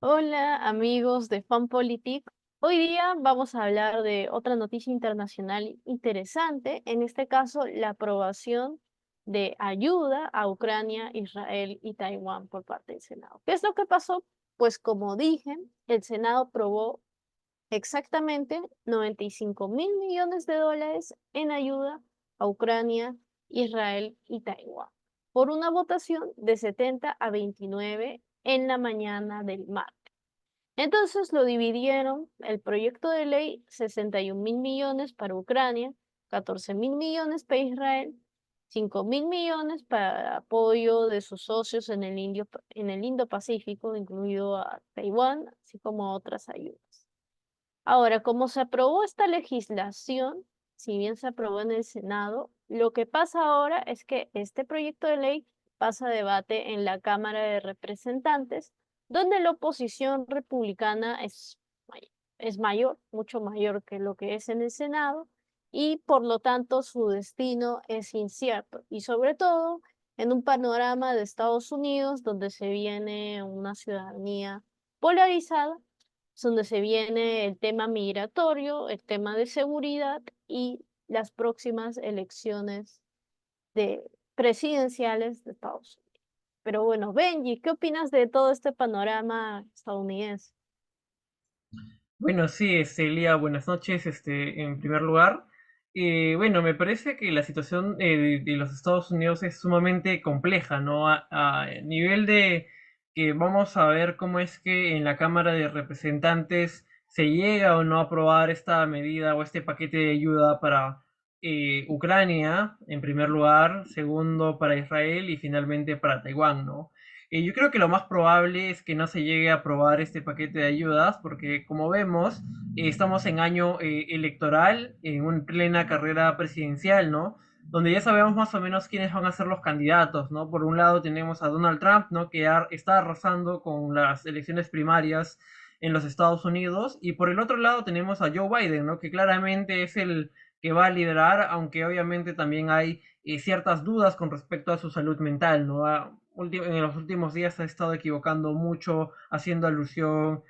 Hola amigos de FanPolitik. Hoy día vamos a hablar de otra noticia internacional interesante, en este caso la aprobación de ayuda a Ucrania, Israel y Taiwán por parte del Senado. ¿Qué es lo que pasó? Pues como dije, el Senado aprobó exactamente 95.000 millones de dólares en ayuda a Ucrania, Israel y Taiwán, por una votación de 70 a 29 en la mañana del martes. Entonces lo dividieron el proyecto de ley 61.000 millones para Ucrania, 14.000 millones para Israel, 5.000 millones para apoyo de sus socios en el Indo-Pacífico, incluido a Taiwán, así como otras ayudas. Ahora, como se aprobó esta legislación, si bien se aprobó en el Senado, lo que pasa ahora es que este proyecto de ley pasa a debate en la Cámara de Representantes, donde la oposición republicana es mayor, mucho mayor que lo que es en el Senado, y por lo tanto su destino es incierto. Y sobre todo en un panorama de Estados Unidos donde se viene una ciudadanía polarizada, donde se viene el tema migratorio, el tema de seguridad y las próximas elecciones de presidenciales de Estados Unidos. Pero bueno, Benji, ¿qué opinas de todo este panorama estadounidense? Bueno, sí, Elia, buenas noches, en primer lugar. Bueno, me parece que la situación de los Estados Unidos es sumamente compleja, ¿no? A nivel de que vamos a ver cómo es que en la Cámara de Representantes se llega o no a aprobar esta medida o este paquete de ayuda para Ucrania, en primer lugar, segundo para Israel y finalmente para Taiwán, ¿no? Yo creo que lo más probable es que no se llegue a aprobar este paquete de ayudas porque, como vemos, estamos en año electoral, en una plena carrera presidencial, ¿no? Donde ya sabemos más o menos quiénes van a ser los candidatos, ¿no? Por un lado tenemos a Donald Trump, ¿no? Que está arrasando con las elecciones primarias en los Estados Unidos, y por el otro lado tenemos a Joe Biden, ¿no? Que claramente es el que va a liderar, aunque obviamente también hay ciertas dudas con respecto a su salud mental, ¿no? En los últimos días se ha estado equivocando mucho, haciendo alusión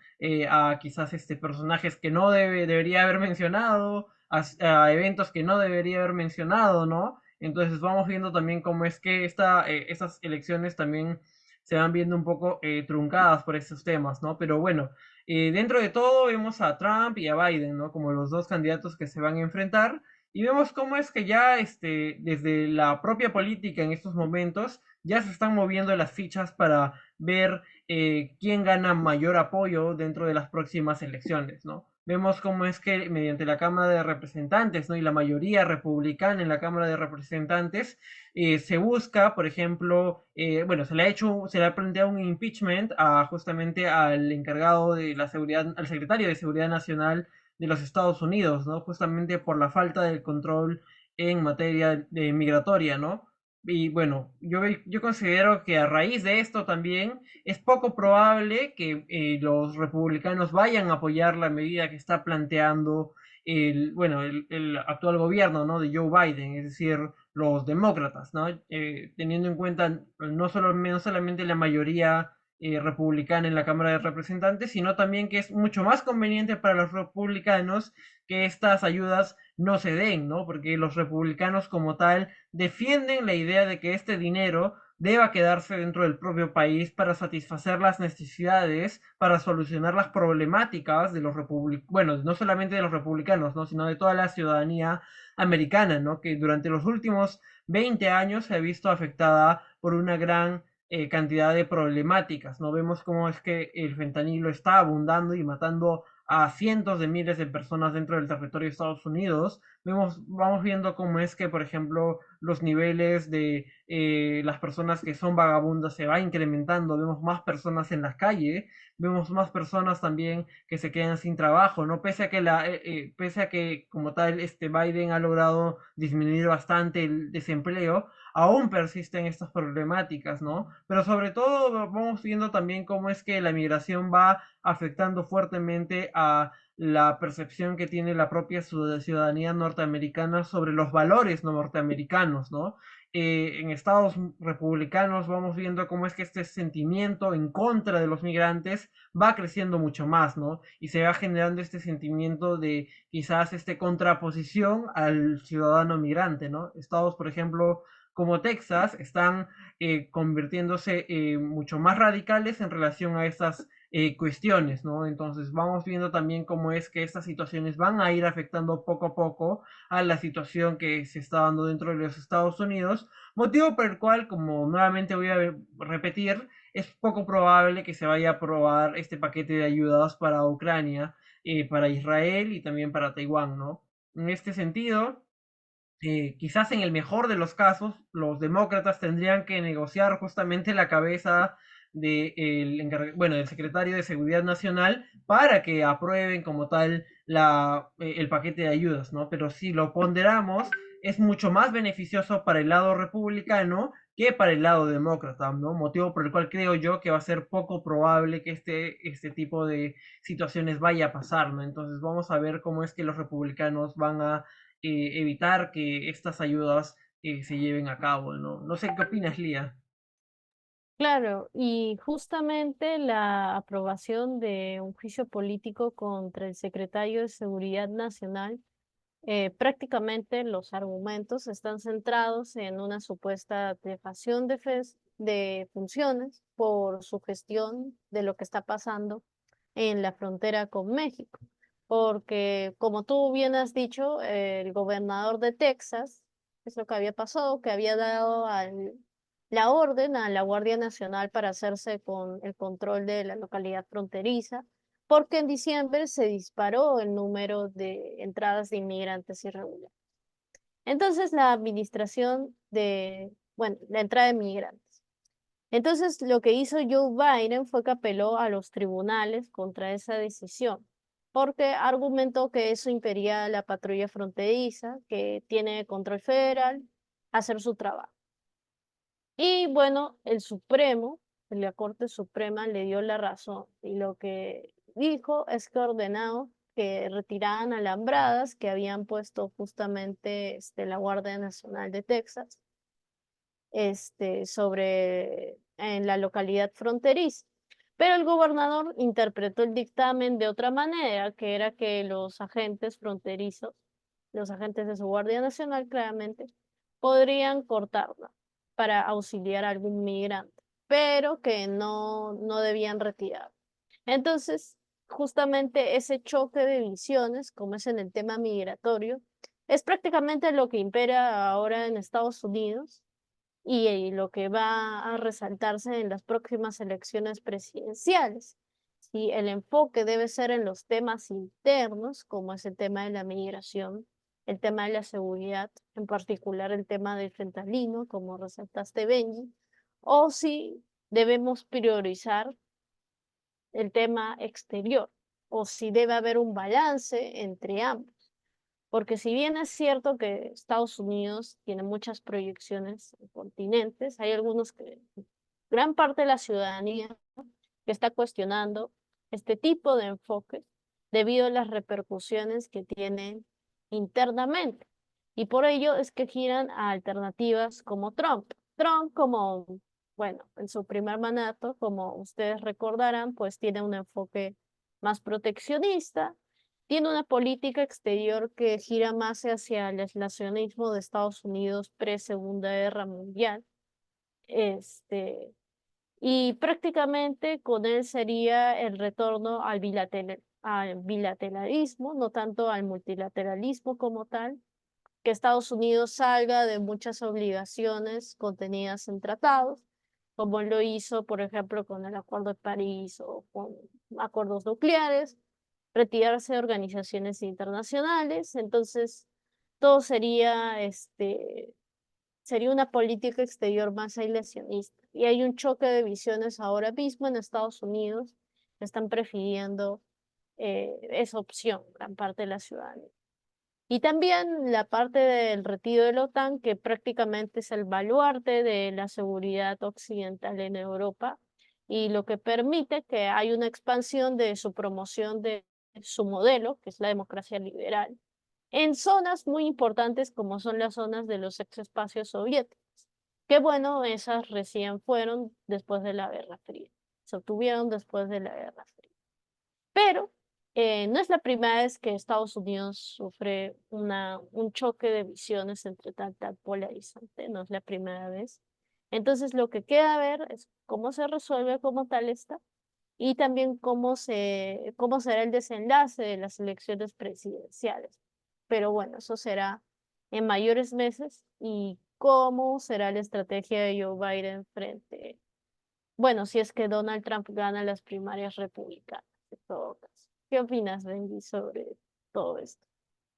a quizás personajes que no debería haber mencionado, a eventos que no debería haber mencionado, ¿no? Entonces vamos viendo también cómo es que estas elecciones también se van viendo un poco truncadas por estos temas, ¿no? Pero bueno, dentro de todo vemos a Trump y a Biden, ¿no? Como los dos candidatos que se van a enfrentar. Y vemos cómo es que ya desde la propia política en estos momentos ya se están moviendo las fichas para ver quién gana mayor apoyo dentro de las próximas elecciones, ¿no? Vemos cómo es que mediante la Cámara de Representantes, ¿no? Y la mayoría republicana en la Cámara de Representantes, se busca, por ejemplo, bueno, se le ha planteado un impeachment a justamente al encargado de la seguridad, al secretario de Seguridad Nacional de los Estados Unidos, ¿no? Justamente por la falta de control en materia de migratoria, ¿no? Y bueno, yo considero que a raíz de esto también es poco probable que los republicanos vayan a apoyar la medida que está planteando el actual gobierno, ¿no? De Joe Biden, es decir, los demócratas, ¿no? Teniendo en cuenta no solamente la mayoría republicana en la Cámara de Representantes, sino también que es mucho más conveniente para los republicanos que estas ayudas no se den, ¿no? Porque los republicanos como tal defienden la idea de que este dinero deba quedarse dentro del propio país para satisfacer las necesidades, para solucionar las problemáticas de los republicanos, bueno, no solamente de los republicanos, ¿no? Sino de toda la ciudadanía americana, ¿no? Que durante los últimos 20 años se ha visto afectada por una gran cantidad de problemáticas, ¿no? Vemos cómo es que el fentanilo está abundando y matando a cientos de miles de personas dentro del territorio de Estados Unidos. Vamos viendo cómo es que, por ejemplo, los niveles de las personas que son vagabundas se va incrementando, vemos más personas en las calles, vemos más personas también que se quedan sin trabajo, ¿no? Pese a que como tal Biden ha logrado disminuir bastante el desempleo, aún persisten estas problemáticas, ¿no? Pero sobre todo vamos viendo también cómo es que la migración va afectando fuertemente a la percepción que tiene la propia ciudadanía norteamericana sobre los valores no norteamericanos, ¿no? en estados republicanos vamos viendo cómo es que este sentimiento en contra de los migrantes va creciendo mucho más, ¿no? Y se va generando este sentimiento de quizás contraposición al ciudadano migrante, ¿no? Estados, por ejemplo, como Texas, están convirtiéndose mucho más radicales en relación a estas cuestiones, ¿no? Entonces vamos viendo también cómo es que estas situaciones van a ir afectando poco a poco a la situación que se está dando dentro de los Estados Unidos, motivo por el cual, como nuevamente voy a repetir, es poco probable que se vaya a aprobar este paquete de ayudas para Ucrania, para Israel y también para Taiwán, ¿no? En este sentido, quizás en el mejor de los casos, los demócratas tendrían que negociar justamente la cabeza bueno, del secretario de Seguridad Nacional para que aprueben como tal el paquete de ayudas, ¿no? Pero si lo ponderamos, es mucho más beneficioso para el lado republicano que para el lado demócrata, ¿no? Motivo por el cual creo yo que va a ser poco probable que este tipo de situaciones vaya a pasar, ¿no? Entonces vamos a ver cómo es que los republicanos van a evitar que estas ayudas se lleven a cabo, ¿no? No sé qué opinas, Lía. Claro, y justamente la aprobación de un juicio político contra el secretario de Seguridad Nacional, prácticamente los argumentos están centrados en una supuesta dejación de funciones por su gestión de lo que está pasando en la frontera con México. Porque, como tú bien has dicho, el gobernador de Texas, es lo que había pasado, que había dado la orden a la Guardia Nacional para hacerse con el control de la localidad fronteriza, porque en diciembre se disparó el número de entradas de inmigrantes irregulares. Entonces, bueno, la entrada de migrantes. Entonces, lo que hizo Joe Biden fue que apeló a los tribunales contra esa decisión, porque argumentó que eso impedía a la patrulla fronteriza, que tiene control federal, hacer su trabajo. Y bueno, la Corte Suprema le dio la razón y lo que dijo es que ordenó que retiraran alambradas que habían puesto justamente la Guardia Nacional de Texas en la localidad fronteriza. Pero el gobernador interpretó el dictamen de otra manera, que era que los agentes fronterizos, los agentes de su Guardia Nacional, claramente, podrían cortarla para auxiliar a algún migrante, pero que no debían retirar. Entonces, justamente ese choque de visiones, como es en el tema migratorio, es prácticamente lo que impera ahora en Estados Unidos y lo que va a resaltarse en las próximas elecciones presidenciales. Sí, el enfoque debe ser en los temas internos, como es el tema de la migración, el tema de la seguridad, en particular el tema del fentanilo, como resaltaste, Benji, o si debemos priorizar el tema exterior, o si debe haber un balance entre ambos. Porque si bien es cierto que Estados Unidos tiene muchas proyecciones en continentes, hay algunos que, gran parte de la ciudadanía que está cuestionando este tipo de enfoques debido a las repercusiones que tienen internamente. Y por ello es que giran a alternativas como Trump. Trump como, bueno, en su primer mandato, como ustedes recordarán, pues tiene un enfoque más proteccionista, tiene una política exterior que gira más hacia el aislacionismo de Estados Unidos pre-Segunda Guerra Mundial. Y prácticamente con él sería el retorno al bilateralismo, no tanto al multilateralismo como tal, que Estados Unidos salga de muchas obligaciones contenidas en tratados, como lo hizo, por ejemplo, con el Acuerdo de París o con acuerdos nucleares, retirarse de organizaciones internacionales. Entonces, todo sería una política exterior más aislacionista. Y hay un choque de visiones ahora mismo en Estados Unidos que están prefiriendo esa opción, gran parte de la ciudadanía. Y también la parte del retiro de la OTAN, que prácticamente es el baluarte de la seguridad occidental en Europa y lo que permite que haya una expansión de su promoción de su modelo, que es la democracia liberal, en zonas muy importantes como son las zonas de los exespacios soviéticos. Que bueno, esas recién fueron después de la Guerra Fría. Se obtuvieron después de la Guerra Fría. Pero no es la primera vez que Estados Unidos sufre un choque de visiones entre tal polarizante, no es la primera vez. Entonces lo que queda ver es cómo se resuelve como tal esta y también cómo será el desenlace de las elecciones presidenciales. Pero bueno, eso será en mayores meses y cómo será la estrategia de Joe Biden frente, bueno, si es que Donald Trump gana las primarias republicanas, en todo caso. ¿Qué opinas, Benji, sobre todo esto?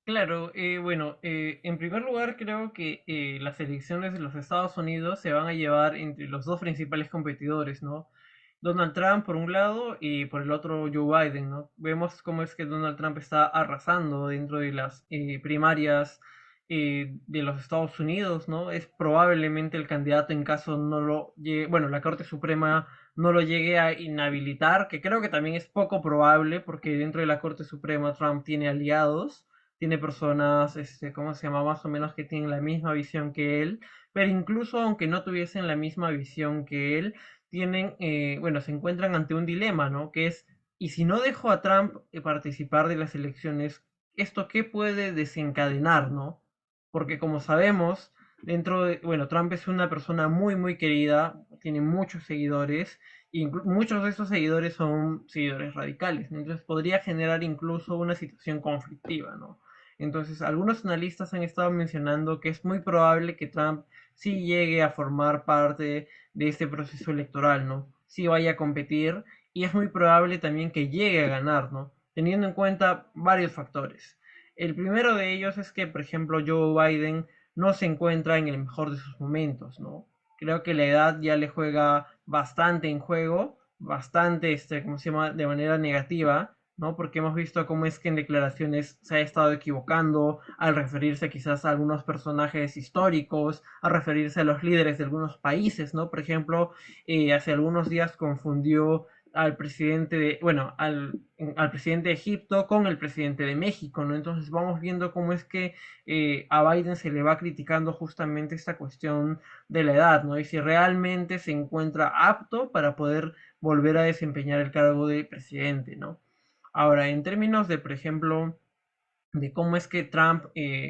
Claro, bueno, en primer lugar creo que las elecciones de los Estados Unidos se van a llevar entre los dos principales competidores, ¿no? Donald Trump por un lado y por el otro Joe Biden, ¿no? Vemos cómo es que Donald Trump está arrasando dentro de las primarias de los Estados Unidos, ¿no? Es probablemente el candidato en caso no lo llegue, bueno, la Corte Suprema no lo llegue a inhabilitar, que creo que también es poco probable porque dentro de la Corte Suprema Trump tiene aliados, tiene personas, ¿cómo se llama? Más o menos que tienen la misma visión que él, pero incluso aunque no tuviesen la misma visión que él, tienen, bueno, se encuentran ante un dilema, ¿no? Que es, ¿y si no dejo a Trump participar de las elecciones, esto qué puede desencadenar, ¿no? Porque como sabemos, dentro de, bueno, Trump es una persona muy, muy querida, tiene muchos seguidores, y muchos de esos seguidores son seguidores radicales, ¿no? Entonces podría generar incluso una situación conflictiva, ¿no? Entonces, algunos analistas han estado mencionando que es muy probable que Trump sí llegue a formar parte de este proceso electoral, ¿no? Sí vaya a competir y es muy probable también que llegue a ganar, ¿no? Teniendo en cuenta varios factores. El primero de ellos es que, por ejemplo, Joe Biden no se encuentra en el mejor de sus momentos, ¿no? Creo que la edad ya le juega bastante en juego, bastante, ¿cómo se llama?, de manera negativa, ¿no? Porque hemos visto cómo es que en declaraciones se ha estado equivocando al referirse quizás a algunos personajes históricos, a referirse a los líderes de algunos países, ¿no? Por ejemplo, hace algunos días confundió al presidente de, bueno, al presidente de Egipto con el presidente de México, ¿no? Entonces vamos viendo cómo es que a Biden se le va criticando justamente esta cuestión de la edad, ¿no? Y si realmente se encuentra apto para poder volver a desempeñar el cargo de presidente, ¿no? Ahora, en términos de, por ejemplo, de cómo es que Trump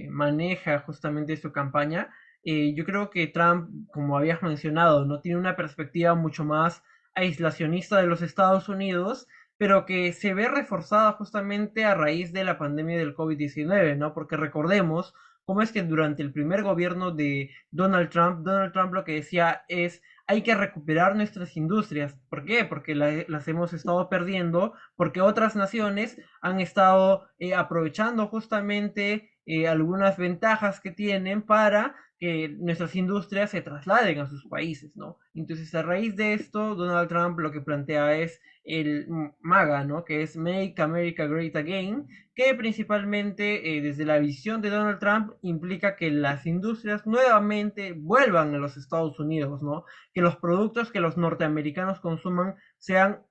maneja justamente su campaña, yo creo que Trump, como habías mencionado, no tiene una perspectiva mucho más aislacionista de los Estados Unidos, pero que se ve reforzada justamente a raíz de la pandemia del COVID-19, ¿no? Porque recordemos cómo es que durante el primer gobierno de Donald Trump lo que decía es hay que recuperar nuestras industrias. ¿Por qué? Porque las hemos estado perdiendo, porque otras naciones han estado aprovechando justamente algunas ventajas que tienen para que nuestras industrias se trasladen a sus países, ¿no? Entonces, a raíz de esto, Donald Trump lo que plantea es el MAGA, ¿no? Que es Make America Great Again, que principalmente desde la visión de Donald Trump implica que las industrias nuevamente vuelvan a los Estados Unidos, ¿no? Que los productos que los norteamericanos consuman sean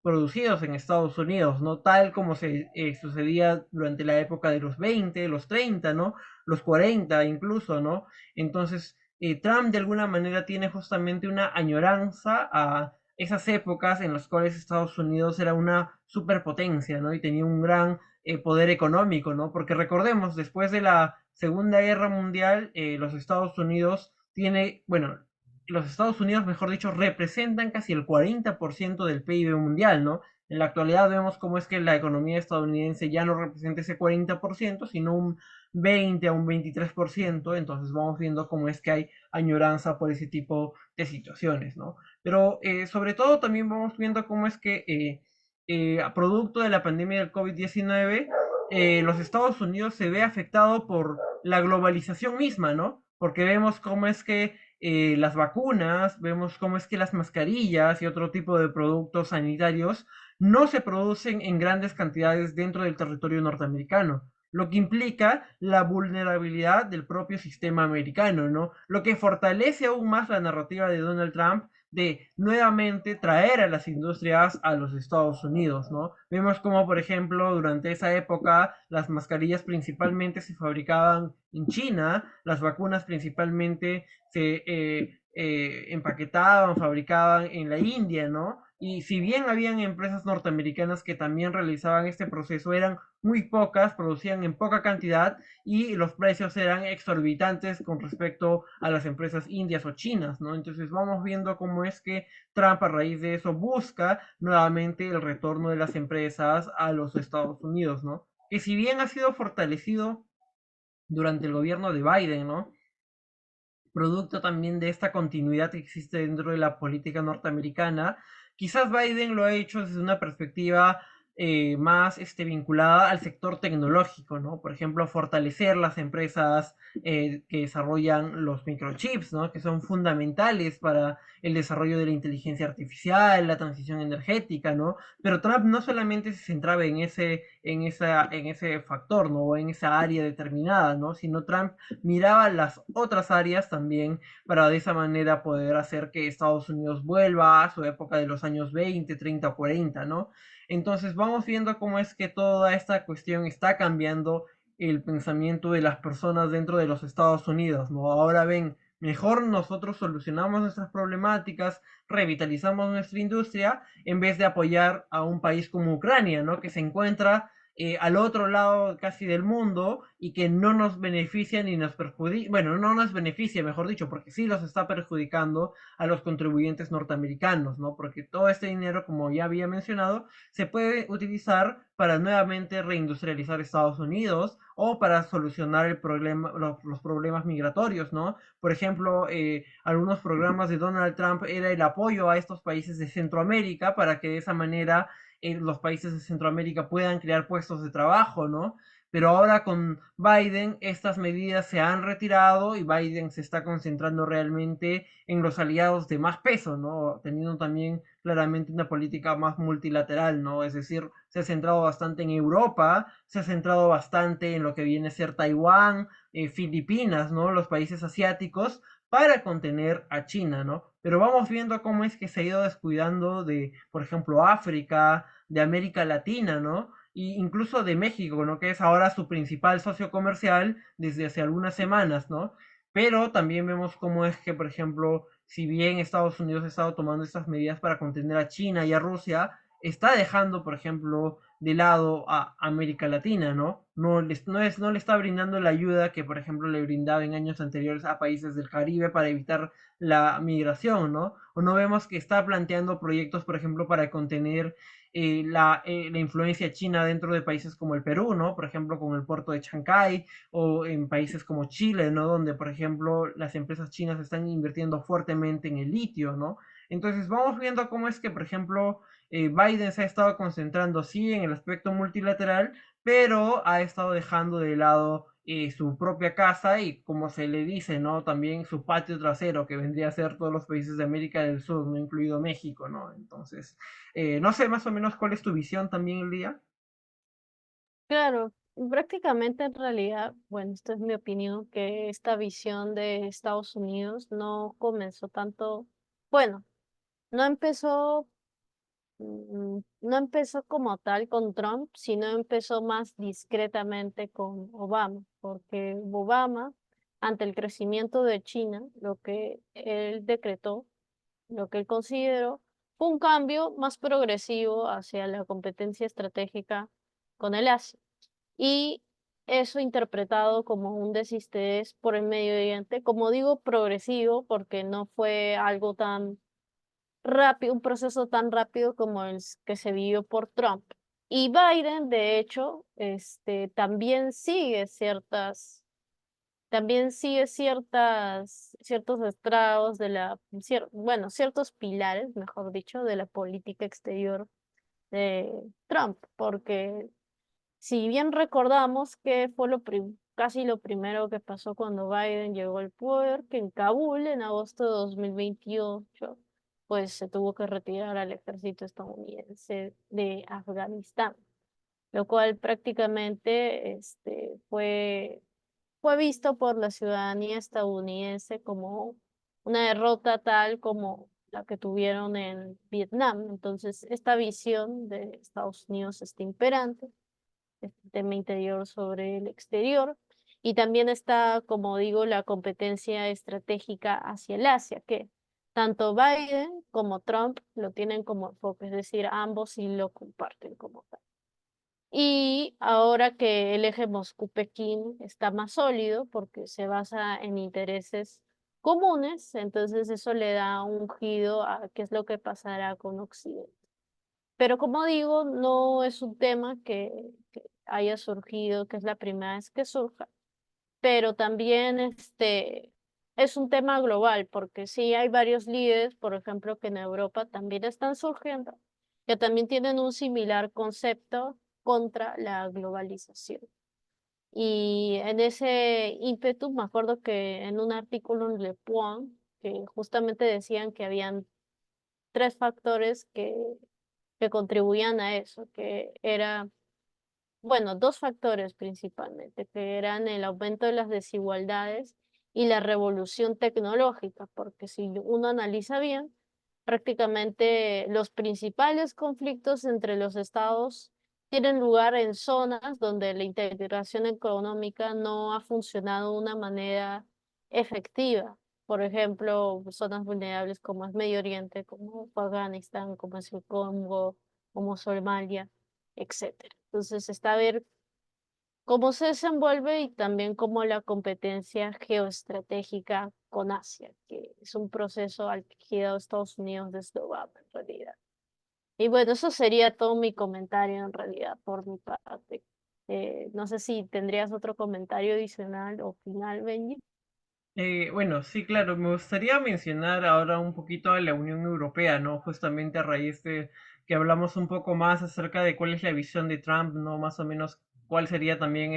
producidos en Estados Unidos, ¿no? Tal como se sucedía durante la época de los 20, los 30, ¿no? Los 40 incluso, ¿no? Entonces, Trump de alguna manera tiene justamente una añoranza a esas épocas en las cuales Estados Unidos era una superpotencia, ¿no? Y tenía un gran poder económico, ¿no? Porque recordemos, después de la Segunda Guerra Mundial, los Estados Unidos tiene, bueno, los Estados Unidos, mejor dicho, representan casi el 40% del PIB mundial, ¿no? En la actualidad vemos cómo es que la economía estadounidense ya no representa ese 40%, sino un 20 a un 23%, entonces vamos viendo cómo es que hay añoranza por ese tipo de situaciones, ¿no? Pero sobre todo también vamos viendo cómo es que a producto de la pandemia del COVID-19, los Estados Unidos se ve afectado por la globalización misma, ¿no? Porque vemos cómo es que las vacunas, vemos cómo es que las mascarillas y otro tipo de productos sanitarios no se producen en grandes cantidades dentro del territorio norteamericano, lo que implica la vulnerabilidad del propio sistema americano, ¿no? Lo que fortalece aún más la narrativa de Donald Trump de nuevamente traer a las industrias a los Estados Unidos, ¿no? Vemos como, por ejemplo, durante esa época las mascarillas principalmente se fabricaban en China, las vacunas principalmente se empaquetaban, fabricaban en la India, ¿no? Y si bien habían empresas norteamericanas que también realizaban este proceso, eran muy pocas, producían en poca cantidad y los precios eran exorbitantes con respecto a las empresas indias o chinas, ¿no? Entonces vamos viendo cómo es que Trump a raíz de eso busca nuevamente el retorno de las empresas a los Estados Unidos, ¿no? Que si bien ha sido fortalecido durante el gobierno de Biden, ¿no? Producto también de esta continuidad que existe dentro de la política norteamericana. Quizás Biden lo ha hecho desde una perspectiva más vinculada al sector tecnológico, ¿no? Por ejemplo, fortalecer las empresas que desarrollan los microchips, ¿no? Que son fundamentales para el desarrollo de la inteligencia artificial, la transición energética, ¿no? Pero Trump no solamente se centraba en ese factor, ¿no? O en esa área determinada, ¿no? Sino Trump miraba las otras áreas también para de esa manera poder hacer que Estados Unidos vuelva a su época de los años 20, 30 o 40, ¿no? Entonces vamos viendo cómo es que toda esta cuestión está cambiando el pensamiento de las personas dentro de los Estados Unidos, ¿no? Ahora ven, mejor nosotros solucionamos nuestras problemáticas, revitalizamos nuestra industria, en vez de apoyar a un país como Ucrania, ¿no? Que se encuentra al otro lado casi del mundo y que no nos beneficia ni nos perjudica, bueno, no nos beneficia, mejor dicho, porque sí los está perjudicando a los contribuyentes norteamericanos, ¿no? Porque todo este dinero, como ya había mencionado, se puede utilizar para nuevamente reindustrializar Estados Unidos o para solucionar el problema, los problemas migratorios, ¿no? Por ejemplo, algunos programas de Donald Trump era el apoyo a estos países de Centroamérica para que de esa manera los países de Centroamérica puedan crear puestos de trabajo, ¿no? Pero ahora con Biden estas medidas se han retirado y Biden se está concentrando realmente en los aliados de más peso, ¿no? Teniendo también claramente una política más multilateral, ¿no? Es decir, se ha centrado bastante en Europa, se ha centrado bastante en lo que viene a ser Taiwán, Filipinas, ¿no? Los países asiáticos para contener a China, ¿no? Pero vamos viendo cómo es que se ha ido descuidando de, por ejemplo, África, de América Latina, ¿no? Y incluso de México, ¿no? Que es ahora su principal socio comercial desde hace algunas semanas, ¿no? Pero también vemos cómo es que, por ejemplo, si bien Estados Unidos ha estado tomando estas medidas para contener a China y a Rusia, está dejando, por ejemplo, de lado a América Latina, ¿no? No le está brindando la ayuda que, por ejemplo, le brindaba en años anteriores a países del Caribe para evitar la migración, ¿no? O no vemos que está planteando proyectos, por ejemplo, para contener la influencia china dentro de países como el Perú, ¿no? Por ejemplo, con el puerto de Chancay o en países como Chile, ¿no? Donde, por ejemplo, las empresas chinas están invirtiendo fuertemente en el litio, ¿no? Entonces vamos viendo cómo es que, por ejemplo, Biden se ha estado concentrando, sí, en el aspecto multilateral, pero ha estado dejando de lado su propia casa y, como se le dice, ¿no? También su patio trasero, que vendría a ser todos los países de América del Sur, no incluido México, ¿no? Entonces, no sé más o menos cuál es tu visión también el día. Claro, prácticamente en realidad, bueno, esta es mi opinión, que esta visión de Estados Unidos no comenzó tanto, bueno, no empezó, no empezó como tal con Trump, sino empezó más discretamente con Obama, porque Obama, ante el crecimiento de China, lo que él decretó, lo que él consideró, fue un cambio más progresivo hacia la competencia estratégica con el Asia. Y eso interpretado como un desinterés por el medio ambiente, como digo, progresivo, porque no fue algo tan rápido, un proceso tan rápido como el que se vivió por Trump. Y Biden, de hecho, también sigue ciertos estrados de bueno, ciertos pilares, mejor dicho, de la política exterior de Trump, porque si bien recordamos que fue casi lo primero que pasó cuando Biden llegó al poder, que en Kabul, en agosto de 2028, pues se tuvo que retirar al ejército estadounidense de Afganistán, lo cual prácticamente fue visto por la ciudadanía estadounidense como una derrota tal como la que tuvieron en Vietnam. Entonces, esta visión de Estados Unidos está imperante, este tema interior sobre el exterior, y también está, como digo, la competencia estratégica hacia el Asia, que tanto Biden como Trump lo tienen como enfoque, es decir, ambos sí lo comparten como tal. Y ahora que el eje Moscú-Pekín está más sólido porque se basa en intereses comunes, entonces eso le da un giro a qué es lo que pasará con Occidente. Pero como digo, no es un tema que haya surgido, que es la primera vez que surja, pero también es un tema global, porque sí hay varios líderes, por ejemplo, que en Europa también están surgiendo, que también tienen un similar concepto contra la globalización. Y en ese ímpetu, me acuerdo que en un artículo en Le Point, que justamente decían que habían tres factores que contribuían a eso, que era, bueno, dos factores principalmente, que eran el aumento de las desigualdades y la revolución tecnológica, porque si uno analiza bien, prácticamente los principales conflictos entre los estados tienen lugar en zonas donde la integración económica no ha funcionado de una manera efectiva. Por ejemplo, zonas vulnerables como es Medio Oriente, como fue Afganistán, como es el Congo, como Somalia, etcétera. Entonces está a ver cómo se desenvuelve y también cómo la competencia geoestratégica con Asia, que es un proceso al que ha girado Estados Unidos desde Obama en realidad. Y bueno, eso sería todo mi comentario en realidad por mi parte. No sé si tendrías otro comentario adicional o final, Benji. Bueno, sí, claro, me gustaría mencionar ahora un poquito a la Unión Europea, ¿no? Justamente a raíz de que hablamos un poco más acerca de cuál es la visión de Trump, ¿no? Más o menos cuál sería también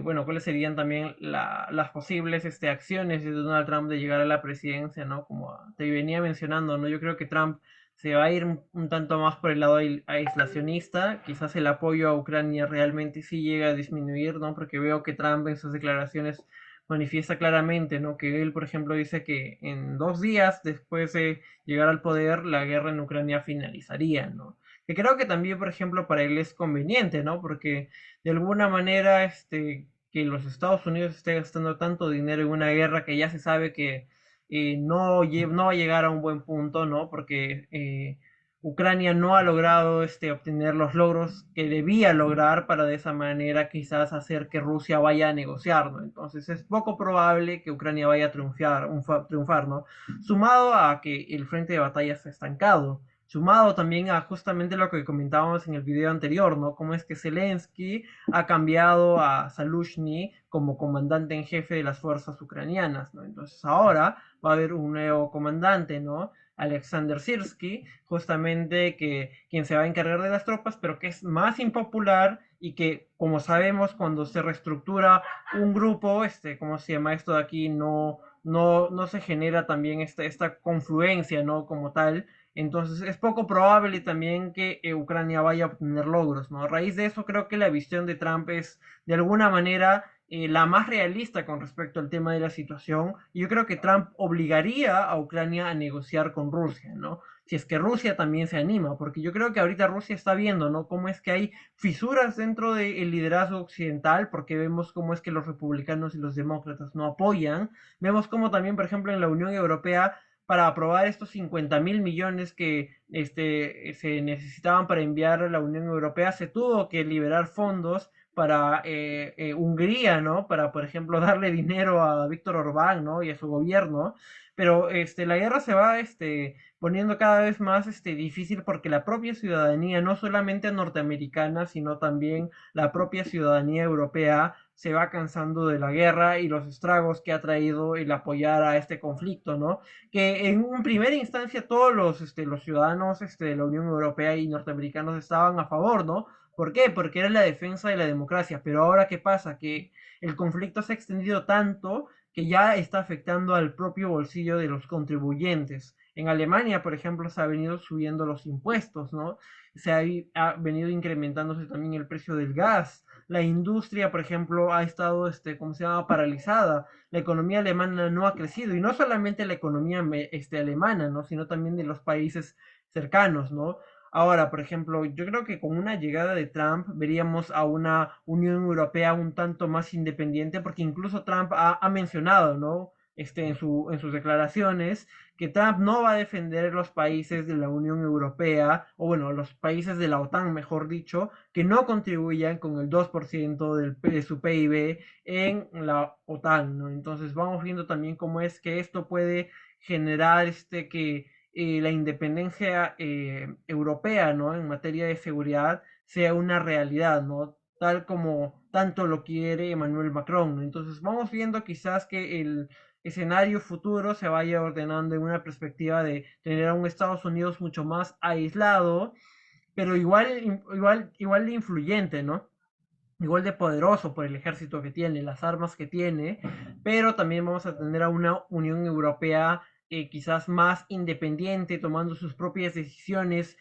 bueno, cuáles serían también las posibles acciones de Donald Trump de llegar a la presidencia, ¿no? Como te venía mencionando, ¿no? Yo creo que Trump se va a ir un tanto más por el lado aislacionista, quizás el apoyo a Ucrania realmente sí llega a disminuir, ¿no? Porque veo que Trump en sus declaraciones manifiesta claramente, ¿no? Que él, por ejemplo, dice que en 2 días después de llegar al poder, la guerra en Ucrania finalizaría, ¿no? Que creo que también, por ejemplo, para él es conveniente, ¿no? Porque de alguna manera, que los Estados Unidos esté gastando tanto dinero en una guerra que ya se sabe que no va a llegar a un buen punto, ¿no? Porque Ucrania no ha logrado obtener los logros que debía lograr para de esa manera quizás hacer que Rusia vaya a negociar, ¿no? Entonces es poco probable que Ucrania vaya a triunfar, ¿no? Sumado a que el frente de batalla está estancado, sumado también a justamente lo que comentábamos en el video anterior, ¿no? Cómo es que Zelensky ha cambiado a Zaluzhny como comandante en jefe de las fuerzas ucranianas, ¿no? Entonces ahora va a haber un nuevo comandante, ¿no? Alexander Sirsky, justamente quien se va a encargar de las tropas, pero que es más impopular y que, como sabemos, cuando se reestructura un grupo, ¿cómo se llama esto de aquí? No se genera también esta confluencia, ¿no? Como tal. Entonces es poco probable también que Ucrania vaya a obtener logros, ¿no? A raíz de eso creo que la visión de Trump es de alguna manera la más realista con respecto al tema de la situación. Y yo creo que Trump obligaría a Ucrania a negociar con Rusia, ¿no? Si es que Rusia también se anima, porque yo creo que ahorita Rusia está viendo, ¿no? Cómo es que hay fisuras dentro del liderazgo occidental, porque vemos cómo es que los republicanos y los demócratas no apoyan. Vemos cómo también, por ejemplo, en la Unión Europea, para aprobar estos 50.000 millones que se necesitaban para enviar a la Unión Europea, se tuvo que liberar fondos para Hungría, ¿no? Para, por ejemplo, darle dinero a Víctor Orbán, ¿no? Y a su gobierno. Pero la guerra se va poniendo cada vez más difícil porque la propia ciudadanía, no solamente norteamericana, sino también la propia ciudadanía europea, se va cansando de la guerra y los estragos que ha traído el apoyar a este conflicto, ¿no? Que en un primera instancia todos los ciudadanos de la Unión Europea y norteamericanos estaban a favor, ¿no? ¿Por qué? Porque era la defensa de la democracia. Pero ahora, ¿qué pasa? Que el conflicto se ha extendido tanto que ya está afectando al propio bolsillo de los contribuyentes. En Alemania, por ejemplo, se ha venido subiendo los impuestos, ¿no? Ha venido incrementándose también el precio del gas. la industria, por ejemplo, ha estado, ¿cómo se llama?, paralizada. La economía alemana no ha crecido, y no solamente la economía alemana, ¿no?, sino también de los países cercanos, ¿no? Ahora, por ejemplo, yo creo que con una llegada de Trump veríamos a una Unión Europea un tanto más independiente, porque incluso Trump ha mencionado, ¿no?, en sus declaraciones, que Trump no va a defender los países de la Unión Europea, o bueno, los países de la OTAN, mejor dicho, que no contribuyan con el 2% de su PIB en la OTAN, ¿no? Entonces vamos viendo también cómo es que esto puede generar que la independencia europea, ¿no?, en materia de seguridad sea una realidad, ¿no?, tal como tanto lo quiere Emmanuel Macron, ¿no? Entonces vamos viendo quizás que el escenario futuro se vaya ordenando en una perspectiva de tener a un Estados Unidos mucho más aislado, pero igual de influyente, ¿no? Igual de poderoso por el ejército que tiene, las armas que tiene, pero también vamos a tener a una Unión Europea quizás más independiente, tomando sus propias decisiones,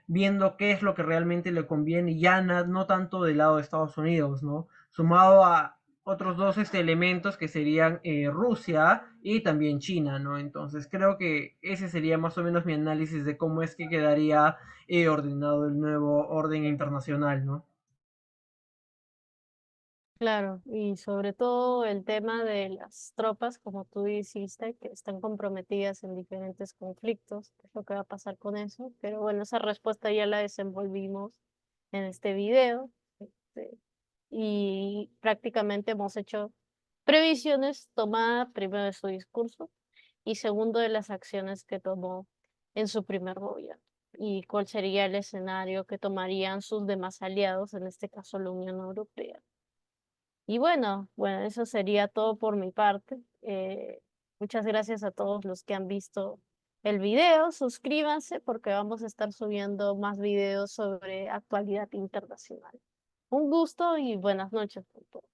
viendo qué es lo que realmente le conviene, ya no tanto del lado de Estados Unidos, ¿no? Sumado a otros dos elementos que serían Rusia y también China, ¿no? Entonces creo que ese sería más o menos mi análisis de cómo es que quedaría ordenado el nuevo orden internacional, ¿no? Claro, y sobre todo el tema de las tropas, como tú dijiste, que están comprometidas en diferentes conflictos, qué es lo que va a pasar con eso, pero bueno, esa respuesta ya la desenvolvimos en este video, y prácticamente hemos hecho previsiones tomadas primero de su discurso y segundo de las acciones que tomó en su primer gobierno y cuál sería el escenario que tomarían sus demás aliados, en este caso la Unión Europea. Y bueno, eso sería todo por mi parte. Muchas gracias a todos los que han visto el video. Suscríbanse porque vamos a estar subiendo más videos sobre actualidad internacional. Un gusto y buenas noches a todos.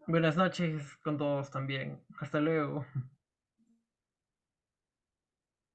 Buenas noches con todos también. Hasta luego.